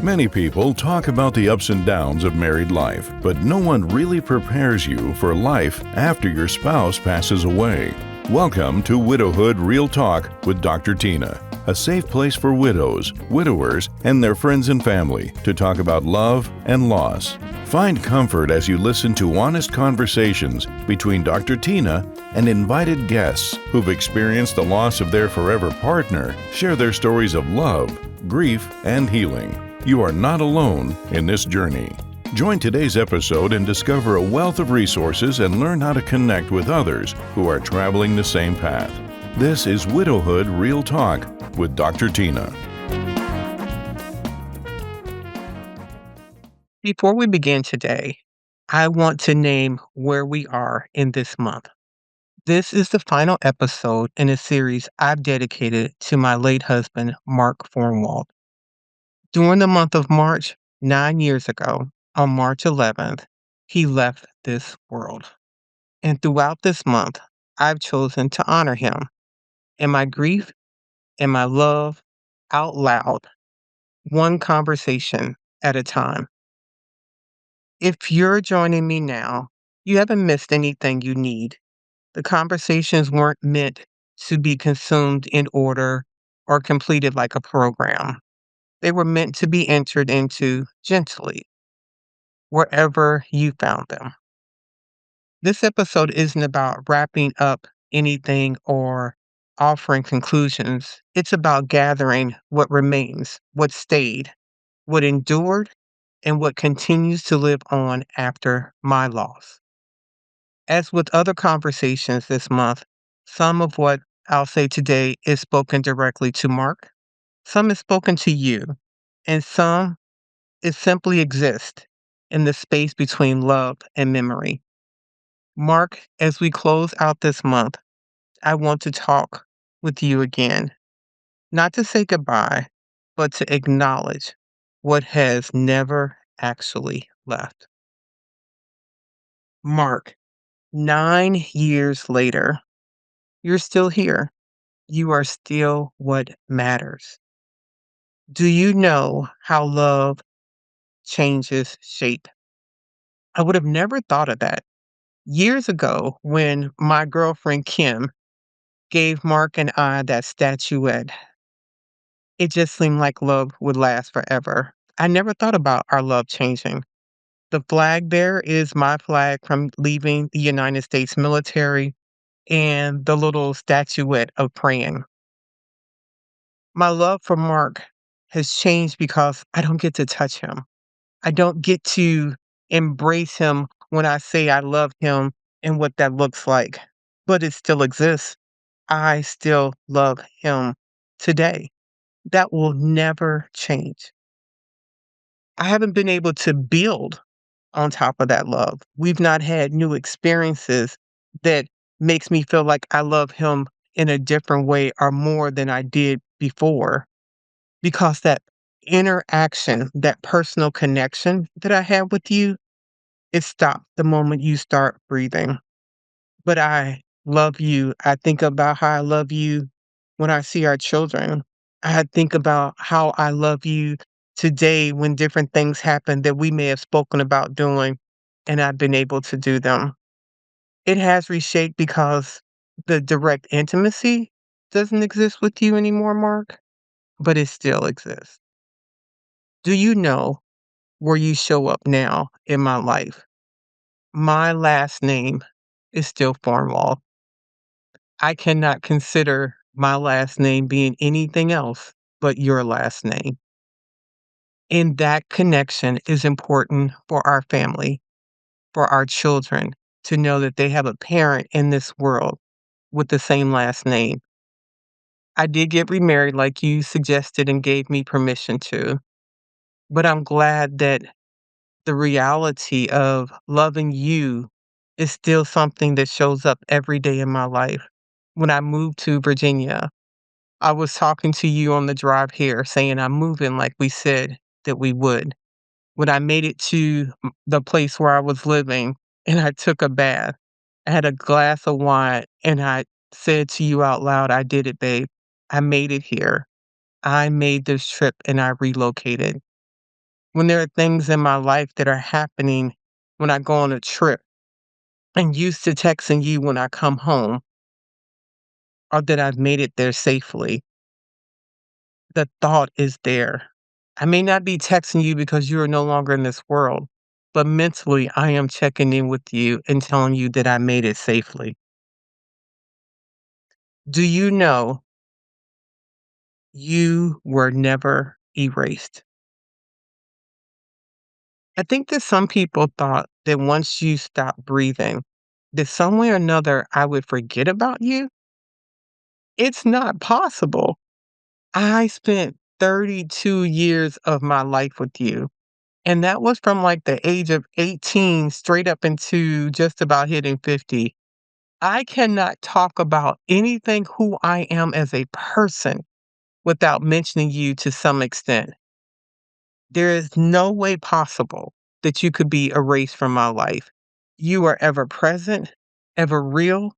Many people talk about the ups and downs of married life, but no one really prepares you for life after your spouse passes away. Welcome to Widowhood Real Talk with Dr. Tina, a safe place for widows, widowers, and their friends and family to talk about love and loss. Find comfort as you listen to honest conversations between Dr. Tina and invited guests who've experienced the loss of their forever partner, share their stories of love, grief, and healing. You are not alone in this journey. Join today's episode and discover a wealth of resources and learn how to connect with others who are traveling the same path. This is Widowhood Real Talk with Dr. Tina. Before we begin today, I want to name where we are in this month. This is the final episode in a series I've dedicated to my late husband, Mark Fornwald. During the month of March, 9 years ago, on March 11th, he left this world. And throughout this month, I've chosen to honor him in my grief and my love out loud, one conversation at a time. If you're joining me now, you haven't missed anything you need. The conversations weren't meant to be consumed in order or completed like a program. They were meant to be entered into gently, wherever you found them. This episode isn't about wrapping up anything or offering conclusions. It's about gathering what remains, what stayed, what endured, and what continues to live on after my loss. As with other conversations this month, some of what I'll say today is spoken directly to Mark, some is spoken to you, and some it simply exists in the space between love and memory. Mark, as we close out this month, I want to talk with you again, not to say goodbye, but to acknowledge what has never actually left. Mark, 9 years later, you're still here. You are still what matters. Do you know how love changes shape? I would have never thought of that. Years ago, when my girlfriend Kim gave Mark and I that statuette, it just seemed like love would last forever. I never thought about our love changing. The flag there is my flag from leaving the United States military and the little statuette of praying. My love for Mark has changed because I don't get to touch him. I don't get to embrace him when I say I love him and what that looks like, but it still exists. I still love him today. That will never change. I haven't been able to build on top of that love. We've not had new experiences that makes me feel like I love him in a different way or more than I did before because that interaction, that personal connection that I had with you, it stopped the moment you start breathing. But I love you. I think about how I love you when I see our children. I think about how I love you today when different things happen that we may have spoken about doing and I've been able to do them. It has reshaped because the direct intimacy doesn't exist with you anymore, Mark, but it still exists. Do you know where you show up now in my life? My last name is still Farnwall. I cannot consider my last name being anything else but your last name. And that connection is important for our family, for our children, to know that they have a parent in this world with the same last name. I did get remarried like you suggested and gave me permission to, but I'm glad that the reality of loving you is still something that shows up every day in my life. When I moved to Virginia, I was talking to you on the drive here saying I'm moving like we said that we would. When I made it to the place where I was living and I took a bath, I had a glass of wine and I said to you out loud, I did it, babe. I made it here. I made this trip and I relocated. when there are things in my life that are happening when I go on a trip and used to texting you when I come home or that I've made it there safely, the thought is there. I may not be texting you because you are no longer in this world, but mentally I am checking in with you and telling you that I made it safely. Do you know you were never erased? I think that some people thought that once you stopped breathing, that some way or another I would forget about you. It's not possible. I spent 32 years of my life with you. And that was from like the age of 18 straight up into just about hitting 50. I cannot talk about anything who I am as a person without mentioning you to some extent. There is no way possible that you could be erased from my life. You are ever present, ever real.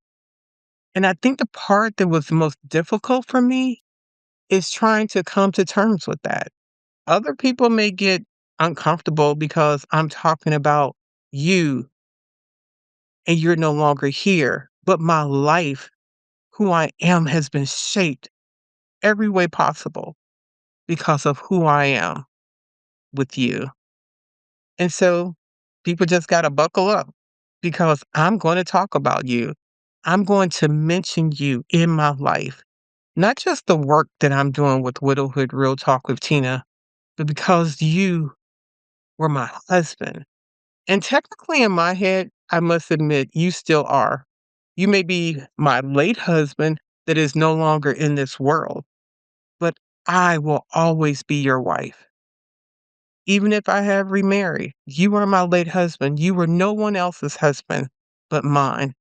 And I think the part that was the most difficult for me is trying to come to terms with that. Other people may get uncomfortable because I'm talking about you and you're no longer here. But my life, who I am, has been shaped every way possible because of who I am with you. And so people just got to buckle up because I'm going to talk about you. I'm going to mention you in my life, not just the work that I'm doing with Widowhood Real Talk with Tina, but because you were my husband. And technically, in my head, I must admit, you still are. You may be my late husband that is no longer in this world, but I will always be your wife. Even if I have remarried, you are my late husband. You were no one else's husband but mine.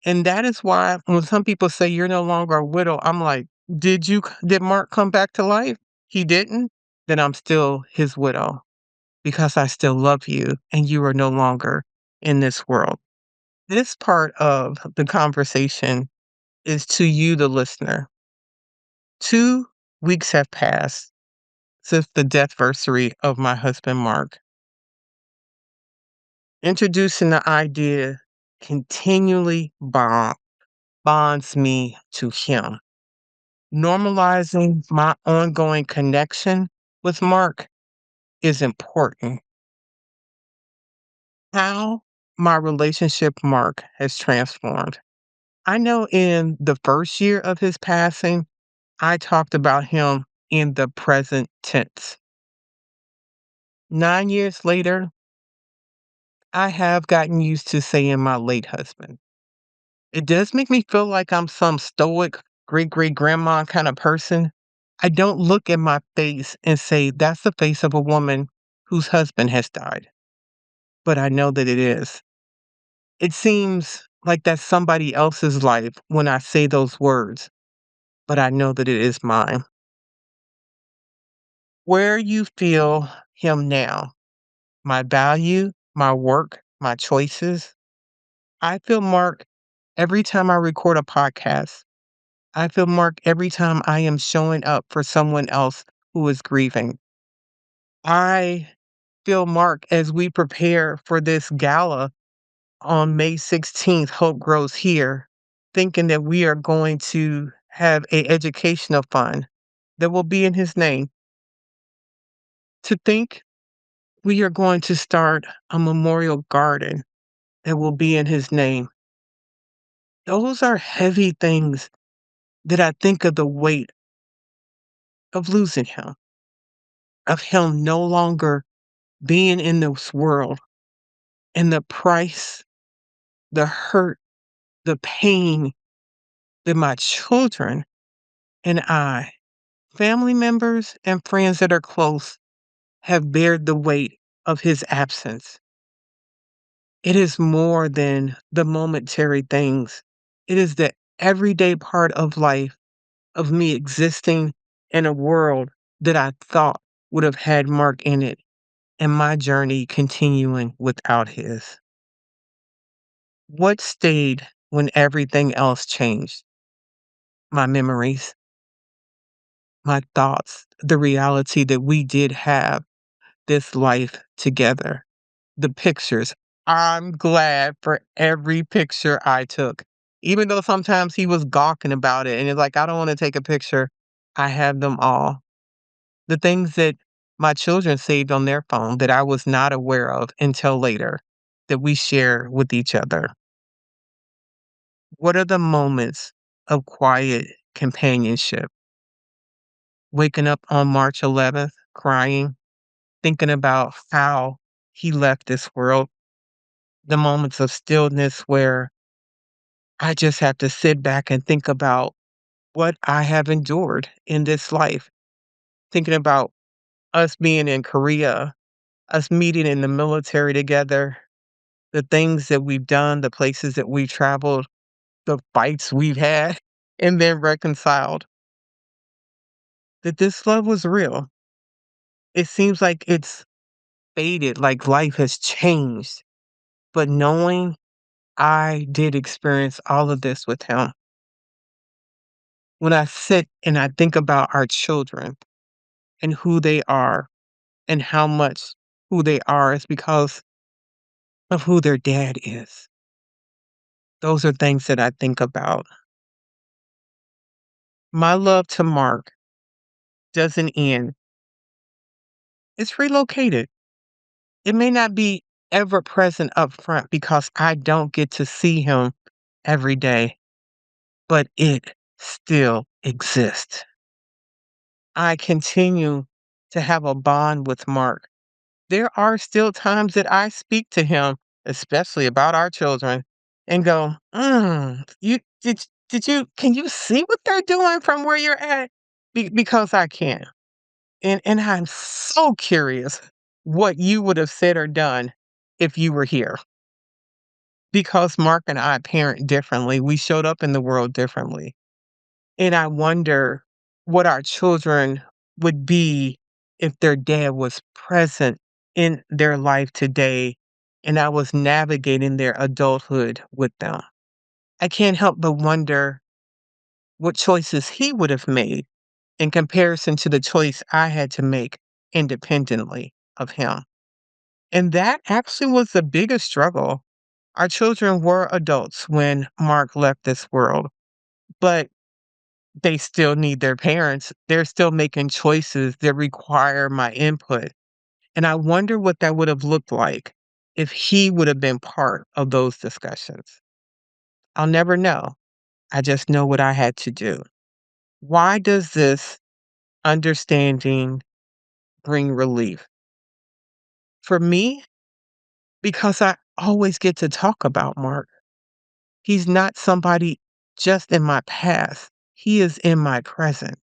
And that is why when some people say you're no longer a widow, I'm like, did Mark come back to life? He didn't? Then I'm still his widow because I still love you and you are no longer in this world. This part of the conversation is to you, the listener. 2 weeks have passed since the deathversary of my husband, Mark. Introducing the idea continually bonds me to him. Normalizing my ongoing connection with Mark is important. How my relationship Mark has transformed. I know in the first year of his passing, I talked about him in the present tense. 9 years later, I have gotten used to saying my late husband. It does make me feel like I'm some stoic great grandma kind of person. I don't look at my face and say, that's the face of a woman whose husband has died. But I know that it is. It seems like that's somebody else's life when I say those words, but I know that it is mine. Where you feel him now, my value, my work, my choices, I feel Mark every time I record a podcast. I feel Mark every time I am showing up for someone else who is grieving. I feel Mark as we prepare for this gala on May 16th, Hope Grows Here, thinking that we are going to have a educational fund that will be in his name. To think we are going to start a memorial garden that will be in his name. Those are heavy things that I think of the weight of losing him, of him no longer being in this world, and the price, the hurt, the pain that my children and I, family members and friends that are close, have bared the weight of his absence. It is more than the momentary things. It is the everyday part of life of me existing in a world that I thought would have had Mark in it, and my journey continuing without his. What stayed when everything else changed? My memories, my thoughts, the reality that we did have this life together. The pictures. I'm glad for every picture I took. Even though sometimes he was gawking about it and he's like, I don't want to take a picture. I have them all. The things that my children saved on their phone that I was not aware of until later that we share with each other. What are the moments of quiet companionship? Waking up on March 11th, crying, thinking about how he left this world. The moments of stillness where I just have to sit back and think about what I have endured in this life. Thinking about us being in Korea, us meeting in the military together, the things that we've done, the places that we've traveled, the fights we've had, and then reconciled. That this love was real. It seems like it's faded, like life has changed. But knowing I did experience all of this with him, when I sit and I think about our children and who they are and how much who they are is because of who their dad is. Those are things that I think about. My love to Mark doesn't end. It's relocated. It may not be ever present up front because I don't get to see him every day, but it still exists. I continue to have a bond with Mark. There are still times that I speak to him, especially about our children, and go, did you can you see what they're doing from where you're at? Because I can. And I'm so curious what you would have said or done if you were here. Because Mark and I parent differently, we showed up in the world differently. And I wonder what our children would be if their dad was present in their life today and I was navigating their adulthood with them. I can't help but wonder what choices he would have made in comparison to the choice I had to make independently of him. And that actually was the biggest struggle. Our children were adults when Mark left this world, but they still need their parents. They're still making choices that require my input. And I wonder what that would have looked like if he would have been part of those discussions. I'll never know. I just know what I had to do. Why does this understanding bring relief? For me, because I always get to talk about Mark. He's not somebody just in my past, he is in my present.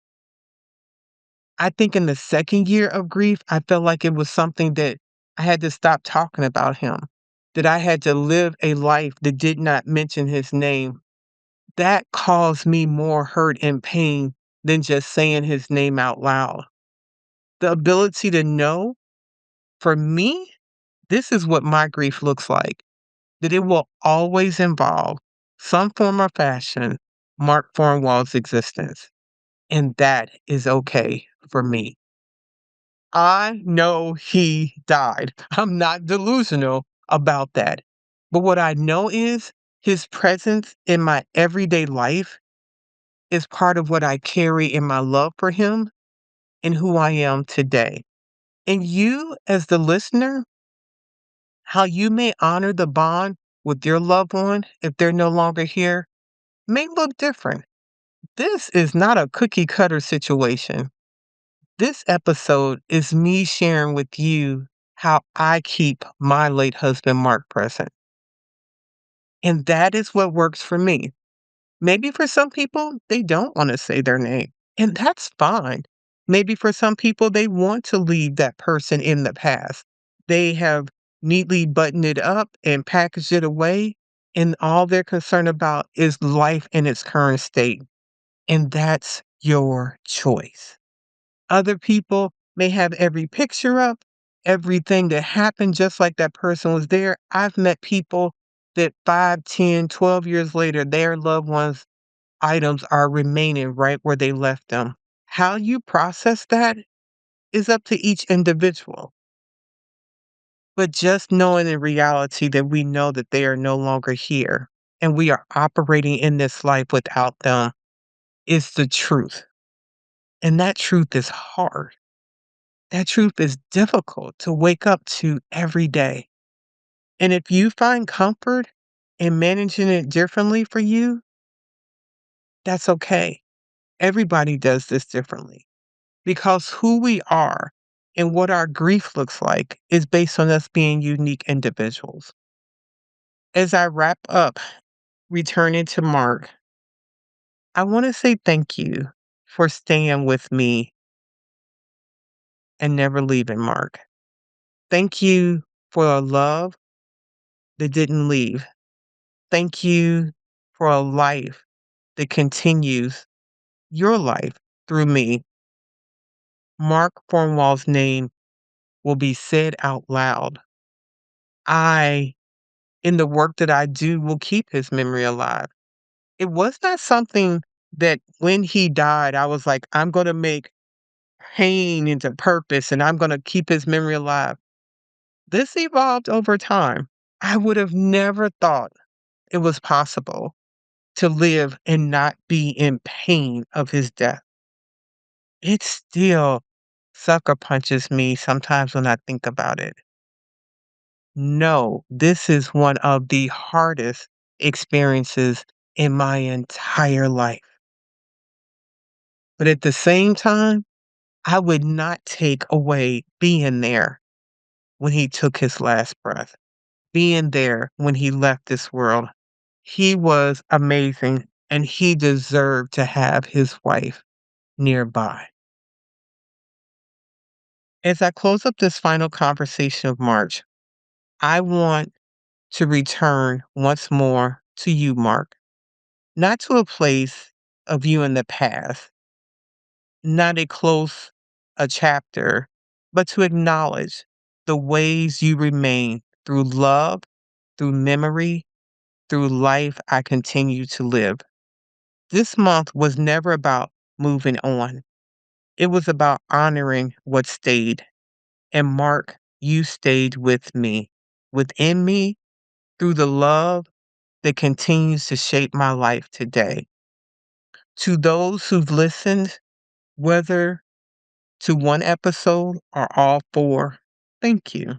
I think in the second year of grief, I felt like it was something that I had to stop talking about him, that I had to live a life that did not mention his name. That caused me more hurt and pain than just saying his name out loud. The ability to know, for me, this is what my grief looks like, that it will always involve some form or fashion Mark Cornwall's existence. And that is okay for me. I know he died. I'm not delusional about that. But what I know is his presence in my everyday life is part of what I carry in my love for him and who I am today. And you, as the listener, how you may honor the bond with your loved one if they're no longer here may look different. This is not a cookie cutter situation. This episode is me sharing with you how I keep my late husband Mark present. And that is what works for me. Maybe for some people, they don't want to say their name, and that's fine. Maybe for some people, they want to leave that person in the past. They have neatly buttoned it up and packaged it away, and all they're concerned about is life in its current state. And that's your choice. Other people may have every picture up, everything that happened just like that person was there. I've met people that 5, 10, 12 years later, their loved ones' items are remaining right where they left them. How you process that is up to each individual. But just knowing in reality that we know that they are no longer here and we are operating in this life without them is the truth. And that truth is hard. That truth is difficult to wake up to every day. And if you find comfort in managing it differently for you, that's okay. Everybody does this differently because who we are and what our grief looks like is based on us being unique individuals. As I wrap up, returning to Mark, I want to say thank you for staying with me and never leaving, Mark. Thank you for a love that didn't leave. Thank you for a life that continues your life through me. Mark Cornwall's name will be said out loud. I, in the work that I do, will keep his memory alive. It was not something that when he died, I was like, I'm going to make pain into purpose and I'm going to keep his memory alive. This evolved over time. I would have never thought it was possible to live and not be in pain of his death. It still sucker punches me sometimes when I think about it. No, this is one of the hardest experiences in my entire life. But at the same time, I would not take away being there when he took his last breath, being there when he left this world. He was amazing and he deserved to have his wife nearby. As I close up this final conversation of March, I want to return once more to you, Mark, not to a place of you in the past, not a chapter, but to acknowledge the ways you remain through love, through memory, through life I continue to live. This month was never about moving on. It was about honoring what stayed. And Mark, you stayed with me, within me, through the love that continues to shape my life today. To those who've listened, whether to one episode or all four, thank you.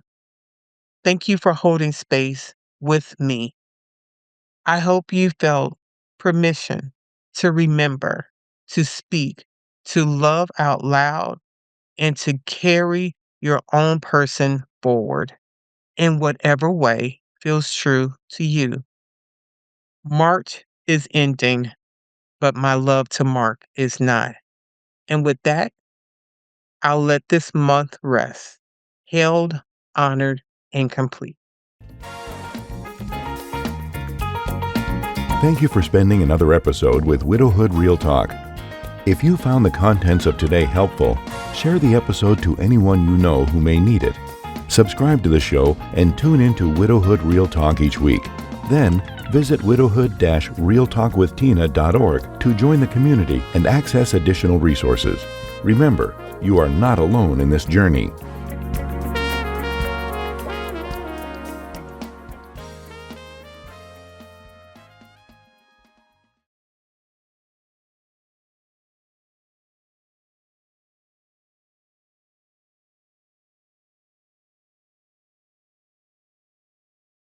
Thank you for holding space with me. I hope you felt permission to remember, to speak, to love out loud, and to carry your own person forward in whatever way feels true to you. March is ending, but my love to Mark is not. And with that, I'll let this month rest, held, honored, and complete. Thank you for spending another episode with Widowhood Real Talk. If you found the contents of today helpful, share the episode to anyone you know who may need it. Subscribe to the show and tune in to Widowhood Real Talk each week. Then, visit widowhood-realtalkwithtina.org to join the community and access additional resources. Remember, you are not alone in this journey.